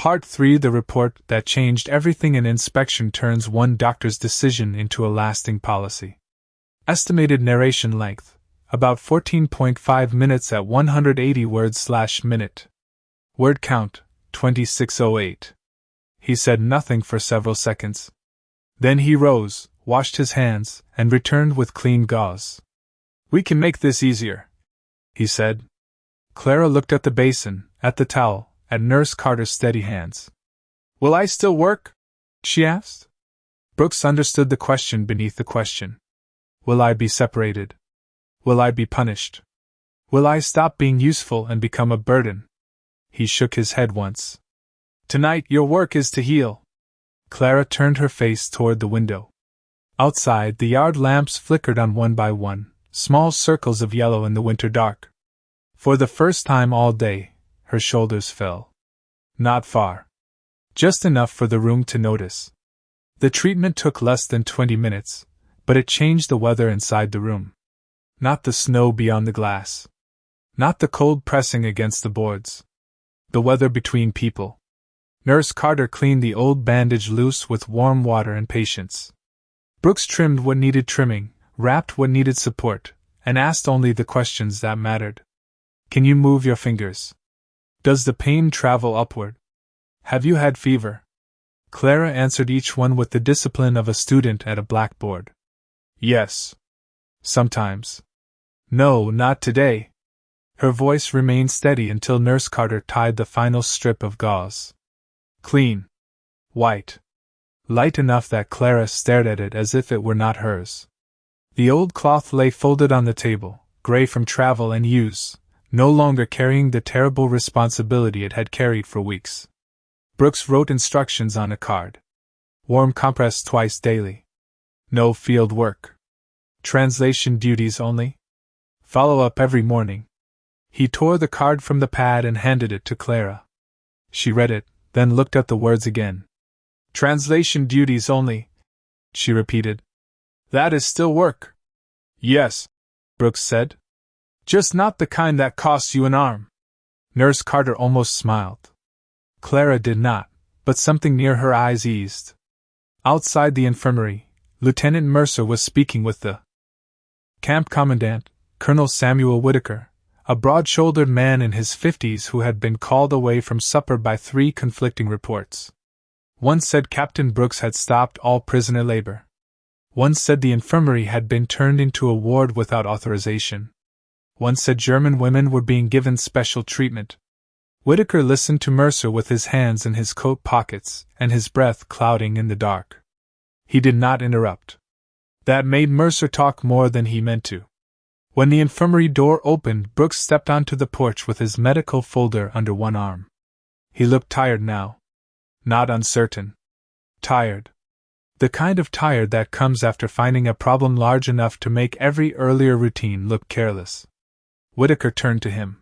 Part 3: The report that changed everything. An inspection turns one doctor's decision into a lasting policy. Estimated narration length: about 14.5 minutes at 180 words/minute. Word count: 2608. He said nothing for several seconds. Then he rose, washed his hands, and returned with clean gauze. "We can make this easier," he said. Clara looked at the basin, at the towel, at Nurse Carter's steady hands. "Will I still work?" she asked. Brooks understood the question beneath the question. Will I be separated? Will I be punished? Will I stop being useful and become a burden? He shook his head once. "Tonight your work is to heal." Clara turned her face toward the window. Outside, the yard lamps flickered on one by one, small circles of yellow in the winter dark. For the first time all day, her shoulders fell. Not far. Just enough for the room to notice. The treatment took less than 20 minutes, but it changed the weather inside the room. Not the snow beyond the glass. Not the cold pressing against the boards. The weather between people. Nurse Carter cleaned the old bandage loose with warm water and patience. Brooks trimmed what needed trimming, wrapped what needed support, and asked only the questions that mattered. Can you move your fingers? Does the pain travel upward? Have you had fever? Clara answered each one with the discipline of a student at a blackboard. Yes. Sometimes. No, not today. Her voice remained steady until Nurse Carter tied the final strip of gauze. Clean. White. Light enough that Clara stared at it as if it were not hers. The old cloth lay folded on the table, gray from travel and use, no longer carrying the terrible responsibility it had carried for weeks. Brooks wrote instructions on a card. Warm compress twice daily. No field work. Translation duties only. Follow up every morning. He tore the card from the pad and handed it to Clara. She read it, then looked at the words again. Translation duties only, she repeated. That is still work. Yes, Brooks said. Just not the kind that costs you an arm. Nurse Carter almost smiled. Clara did not, but something near her eyes eased. Outside the infirmary, Lieutenant Mercer was speaking with the camp commandant, Colonel Samuel Whitaker, a broad-shouldered man in his 50s who had been called away from supper by 3 conflicting reports. One said Captain Brooks had stopped all prisoner labor. One said the infirmary had been turned into a ward without authorization. One said German women were being given special treatment. Whitaker listened to Mercer with his hands in his coat pockets and his breath clouding in the dark. He did not interrupt. That made Mercer talk more than he meant to. When the infirmary door opened, Brooks stepped onto the porch with his medical folder under one arm. He looked tired now. Not uncertain. Tired. The kind of tired that comes after finding a problem large enough to make every earlier routine look careless. Whitaker turned to him.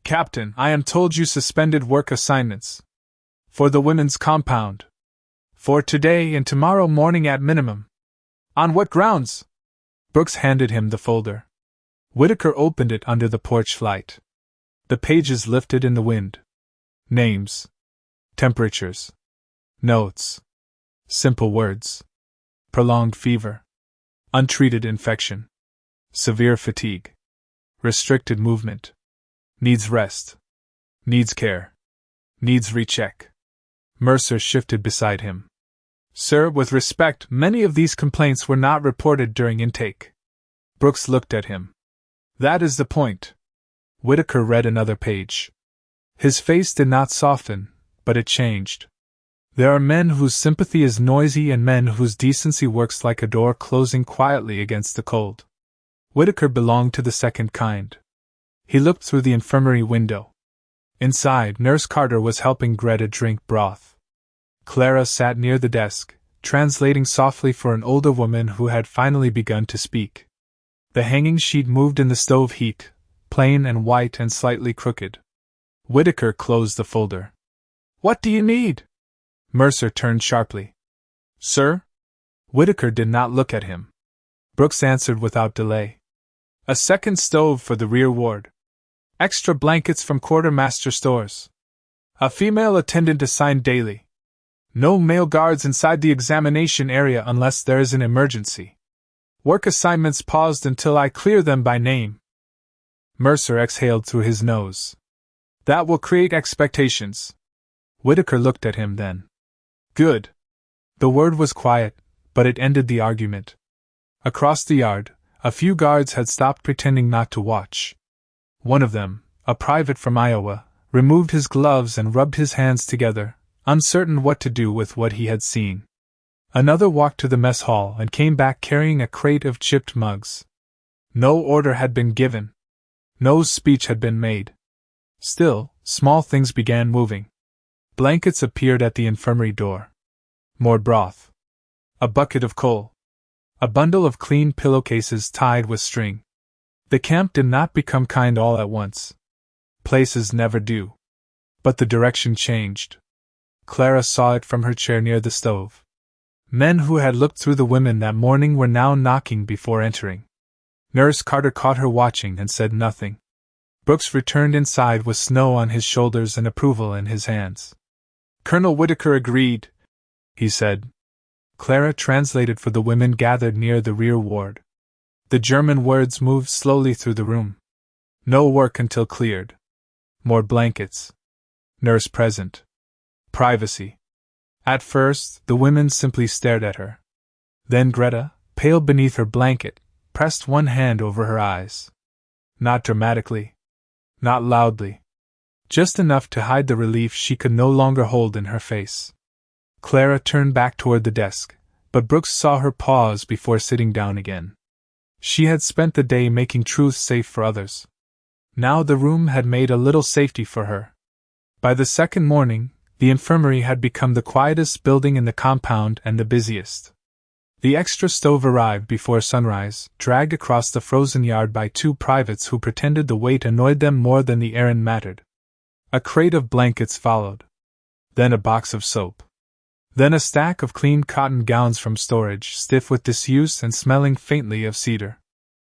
Captain, I am told you suspended work assignments. For the women's compound. For today and tomorrow morning at minimum. On what grounds? Brooks handed him the folder. Whitaker opened it under the porch light. The pages lifted in the wind. Names. Temperatures. Notes. Simple words. Prolonged fever. Untreated infection. Severe fatigue. Restricted movement. Needs rest. Needs care. Needs recheck. Mercer shifted beside him. Sir, with respect, many of these complaints were not reported during intake. Brooks looked at him. That is the point. Whitaker read another page. His face did not soften, but it changed. There are men whose sympathy is noisy and men whose decency works like a door closing quietly against the cold. Whitaker belonged to the second kind. He looked through the infirmary window. Inside, Nurse Carter was helping Greta drink broth. Clara sat near the desk, translating softly for an older woman who had finally begun to speak. The hanging sheet moved in the stove heat, plain and white and slightly crooked. Whitaker closed the folder. What do you need? Mercer turned sharply. Sir? Whitaker did not look at him. Brooks answered without delay. A second stove for the rear ward. Extra blankets from quartermaster stores. A female attendant assigned daily. No male guards inside the examination area unless there is an emergency. Work assignments paused until I clear them by name. Mercer exhaled through his nose. That will create expectations. Whitaker looked at him then. Good. The word was quiet, but it ended the argument. Across the yard, a few guards had stopped pretending not to watch. One of them, a private from Iowa, removed his gloves and rubbed his hands together, uncertain what to do with what he had seen. Another walked to the mess hall and came back carrying a crate of chipped mugs. No order had been given. No speech had been made. Still, small things began moving. Blankets appeared at the infirmary door. More broth. A bucket of coal. A bundle of clean pillowcases tied with string. The camp did not become kind all at once. Places never do. But the direction changed. Clara saw it from her chair near the stove. Men who had looked through the women that morning were now knocking before entering. Nurse Carter caught her watching and said nothing. Brooks returned inside with snow on his shoulders and approval in his hands. Colonel Whitaker agreed, he said. Clara translated for the women gathered near the rear ward. The German words moved slowly through the room. No work until cleared. More blankets. Nurse present. Privacy. At first, the women simply stared at her. Then Greta, pale beneath her blanket, pressed one hand over her eyes. Not dramatically. Not loudly. Just enough to hide the relief she could no longer hold in her face. Clara turned back toward the desk, but Brooks saw her pause before sitting down again. She had spent the day making truth safe for others. Now the room had made a little safety for her. By the second morning, the infirmary had become the quietest building in the compound and the busiest. The extra stove arrived before sunrise, dragged across the frozen yard by two privates who pretended the weight annoyed them more than the errand mattered. A crate of blankets followed. Then a box of soap. Then a stack of clean cotton gowns from storage, stiff with disuse and smelling faintly of cedar.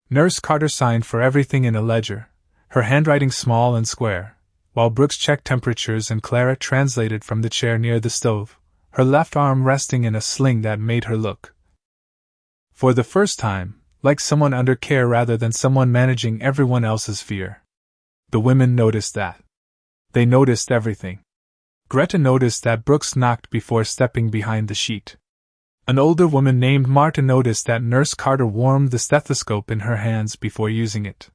Nurse Carter signed for everything in a ledger, her handwriting small and square, while Brooks checked temperatures and Clara translated from the chair near the stove, her left arm resting in a sling that made her look, for the first time, like someone under care rather than someone managing everyone else's fear. The women noticed that. They noticed everything. Greta noticed that Brooks knocked before stepping behind the sheet. An older woman named Marta noticed that Nurse Carter warmed the stethoscope in her hands before using it.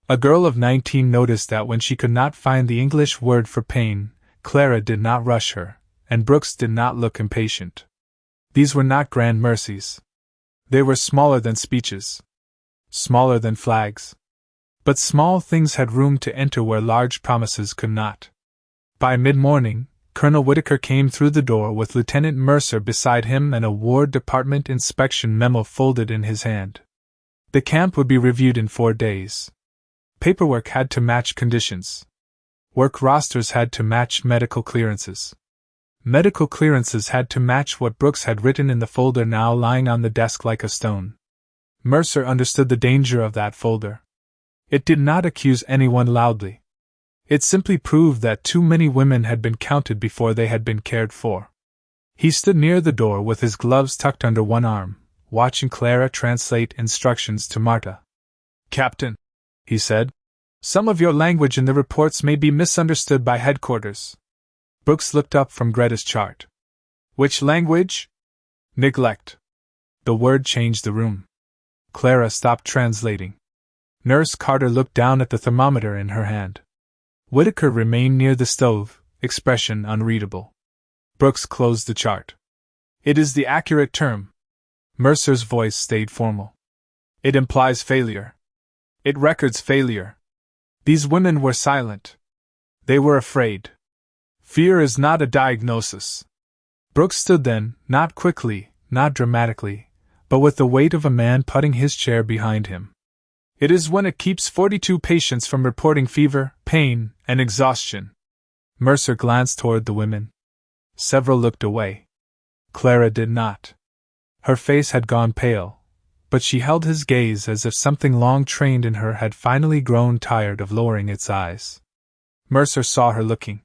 A girl of 19 noticed that when she could not find the English word for pain, Clara did not rush her, and Brooks did not look impatient. These were not grand mercies. They were smaller than speeches. Smaller than flags. But small things had room to enter where large promises could not. By mid-morning, Colonel Whitaker came through the door with Lieutenant Mercer beside him and a War Department inspection memo folded in his hand. The camp would be reviewed in 4 days. Paperwork had to match conditions. Work rosters had to match medical clearances. Medical clearances had to match what Brooks had written in the folder now lying on the desk like a stone. Mercer understood the danger of that folder. It did not accuse anyone loudly. It simply proved that too many women had been counted before they had been cared for. He stood near the door with his gloves tucked under one arm, watching Clara translate instructions to Marta. "Captain," he said, "some of your language in the reports may be misunderstood by headquarters." Brooks looked up from Greta's chart. "Which language?" "Neglect." The word changed the room. Clara stopped translating. Nurse Carter looked down at the thermometer in her hand. Whitaker remained near the stove, expression unreadable. Brooks closed the chart. "It is the accurate term." Mercer's voice stayed formal. "It implies failure. It records failure. These women were silent. They were afraid. Fear is not a diagnosis." Brooks stood then, not quickly, not dramatically, but with the weight of a man putting his chair behind him. "It is when it keeps 42 patients from reporting fever, pain, and exhaustion." Mercer glanced toward the women. Several looked away. Clara did not. Her face had gone pale, but she held his gaze as if something long trained in her had finally grown tired of lowering its eyes. Mercer saw her looking.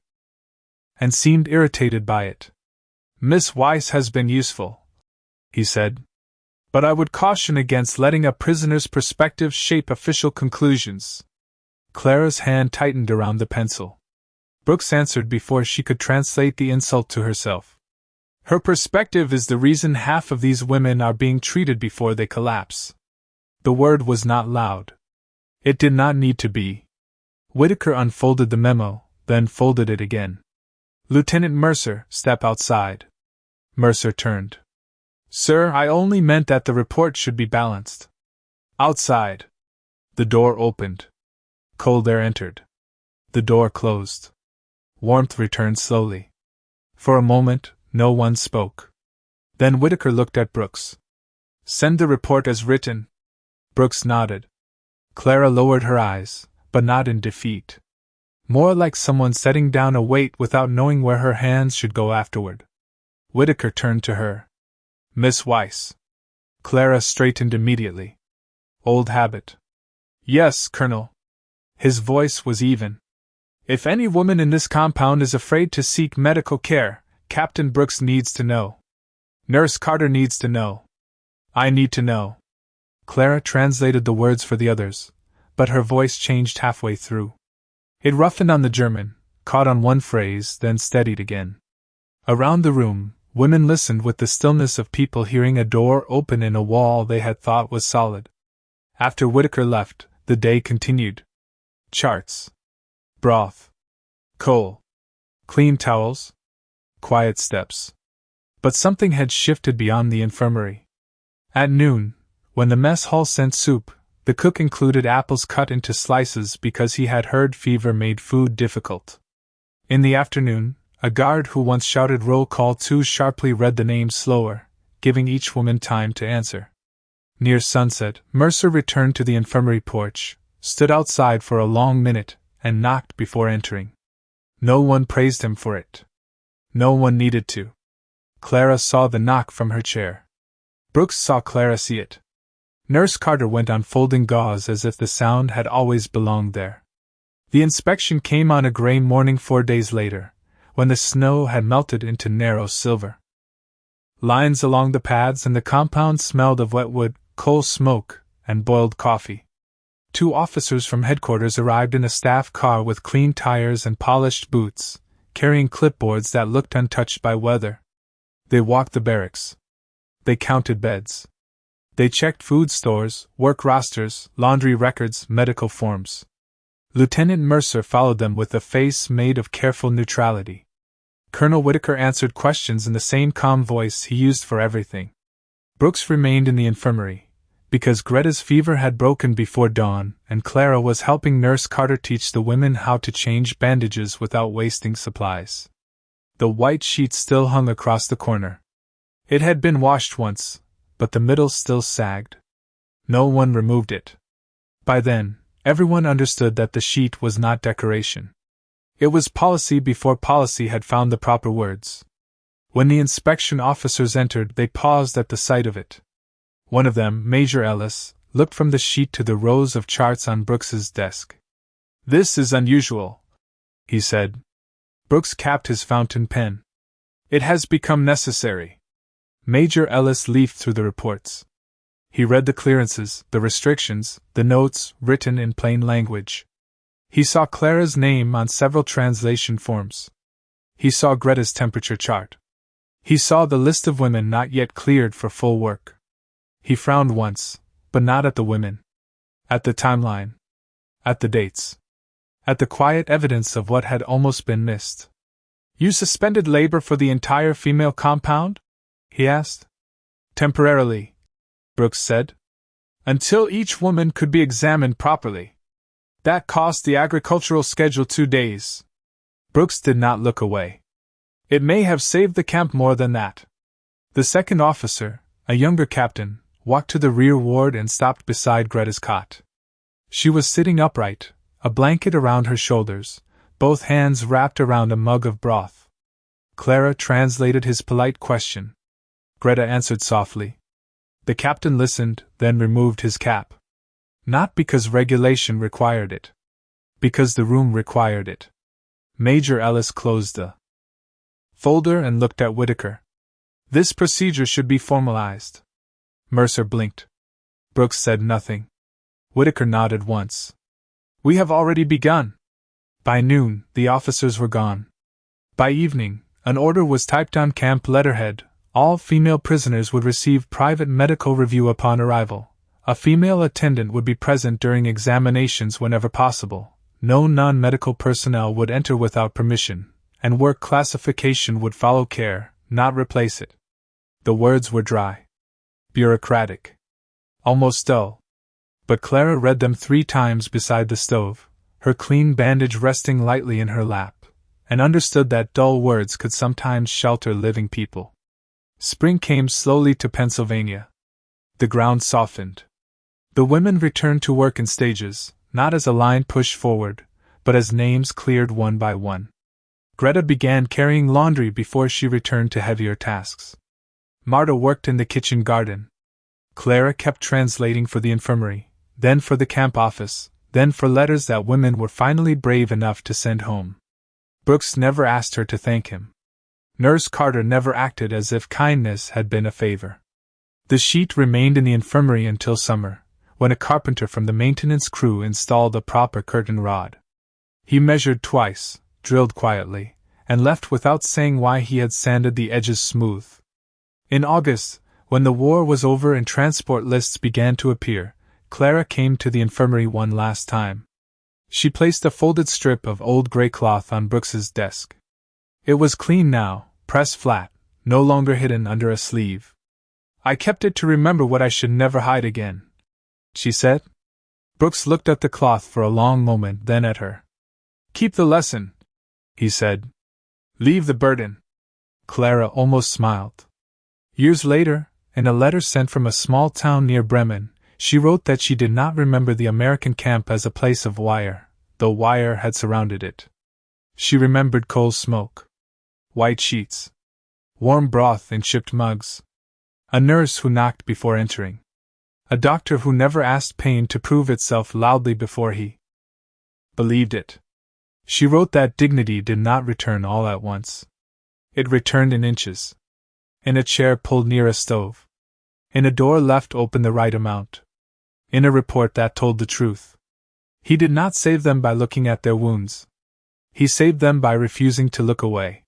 and seemed irritated by it. "Miss Weiss has been useful," he said. "But I would caution against letting a prisoner's perspective shape official conclusions." Clara's hand tightened around the pencil. Brooks answered before she could translate the insult to herself. "Her perspective is the reason half of these women are being treated before they collapse." The word was not loud. It did not need to be. Whitaker unfolded the memo, then folded it again. "Lieutenant Mercer, step outside." Mercer turned. "Sir, I only meant that the report should be balanced." "Outside." The door opened. Cold air entered. The door closed. Warmth returned slowly. For a moment, no one spoke. Then Whitaker looked at Brooks. "Send the report as written." Brooks nodded. Clara lowered her eyes, but not in defeat. More like someone setting down a weight without knowing where her hands should go afterward. Whitaker turned to her. "Miss Weiss." Clara straightened immediately. "Old habit." "Yes, Colonel." His voice was even. "If any woman in this compound is afraid to seek medical care, Captain Brooks needs to know. Nurse Carter needs to know. I need to know." Clara translated the words for the others, but her voice changed halfway through. It roughened on the German, caught on one phrase, then steadied again. Around the room, women listened with the stillness of people hearing a door open in a wall they had thought was solid. After Whitaker left, the day continued. Charts. Broth. Coal. Clean towels. Quiet steps. But something had shifted beyond the infirmary. At noon, when the mess hall sent soup, the cook included apples cut into slices because he had heard fever made food difficult. In the afternoon, a guard who once shouted roll call too sharply read the names slower, giving each woman time to answer. Near sunset, Mercer returned to the infirmary porch, stood outside for a long minute, and knocked before entering. No one praised him for it. No one needed to. Clara saw the knock from her chair. Brooks saw Clara see it. Nurse Carter went on folding gauze as if the sound had always belonged there. The inspection came on a gray morning 4 days later, when the snow had melted into narrow silver. Lines along the paths and the compound smelled of wet wood, coal smoke, and boiled coffee. 2 officers from headquarters arrived in a staff car with clean tires and polished boots, carrying clipboards that looked untouched by weather. They walked the barracks. They counted beds. They checked food stores, work rosters, laundry records, medical forms. Lieutenant Mercer followed them with a face made of careful neutrality. Colonel Whitaker answered questions in the same calm voice he used for everything. Brooks remained in the infirmary, because Greta's fever had broken before dawn, and Clara was helping Nurse Carter teach the women how to change bandages without wasting supplies. The white sheet still hung across the corner. It had been washed once, but the middle still sagged. No one removed it. By then, everyone understood that the sheet was not decoration. It was policy before policy had found the proper words. When the inspection officers entered, they paused at the sight of it. One of them, Major Ellis, looked from the sheet to the rows of charts on Brooks's desk. "This is unusual," he said. Brooks capped his fountain pen. "It has become necessary." Major Ellis leafed through the reports. He read the clearances, the restrictions, the notes, written in plain language. He saw Clara's name on several translation forms. He saw Greta's temperature chart. He saw the list of women not yet cleared for full work. He frowned once, but not at the women. At the timeline. At the dates. At the quiet evidence of what had almost been missed. "You suspended labor for the entire female compound?" he asked. "Temporarily," Brooks said. "Until each woman could be examined properly. That cost the agricultural schedule 2 days." Brooks did not look away. "It may have saved the camp more than that." The second officer, a younger captain, walked to the rear ward and stopped beside Greta's cot. She was sitting upright, a blanket around her shoulders, both hands wrapped around a mug of broth. Clara translated his polite question. Greta answered softly. The captain listened, then removed his cap. Not because regulation required it. Because the room required it. Major Ellis closed the folder and looked at Whitaker. This procedure should be formalized. Mercer blinked. Brooks said nothing. Whitaker nodded once. We have already begun. By noon, the officers were gone. By evening, an order was typed on camp letterhead. All female prisoners would receive private medical review upon arrival. A female attendant would be present during examinations whenever possible. No non-medical personnel would enter without permission, and work classification would follow care, not replace it. The words were dry, bureaucratic, almost dull. But Clara read them 3 times beside the stove, her clean bandage resting lightly in her lap, and understood that dull words could sometimes shelter living people. Spring came slowly to Pennsylvania. The ground softened. The women returned to work in stages, not as a line pushed forward, but as names cleared one by one. Greta began carrying laundry before she returned to heavier tasks. Marta worked in the kitchen garden. Clara kept translating for the infirmary, then for the camp office, then for letters that women were finally brave enough to send home. Brooks never asked her to thank him. Nurse Carter never acted as if kindness had been a favor. The sheet remained in the infirmary until summer, when a carpenter from the maintenance crew installed a proper curtain rod. He measured twice, drilled quietly, and left without saying why he had sanded the edges smooth. In August, when the war was over and transport lists began to appear, Clara came to the infirmary one last time. She placed a folded strip of old gray cloth on Brooks's desk. It was clean now, pressed flat, no longer hidden under a sleeve. I kept it to remember what I should never hide again, she said. Brooks looked at the cloth for a long moment, then at her. Keep the lesson, he said. Leave the burden. Clara almost smiled. Years later, in a letter sent from a small town near Bremen, she wrote that she did not remember the American camp as a place of wire, though wire had surrounded it. She remembered coal smoke, white sheets, warm broth in chipped mugs, a nurse who knocked before entering, a doctor who never asked pain to prove itself loudly before he believed it. She wrote that dignity did not return all at once. It returned in inches. In a chair pulled near a stove. In a door left open the right amount. In a report that told the truth. He did not save them by looking at their wounds. He saved them by refusing to look away.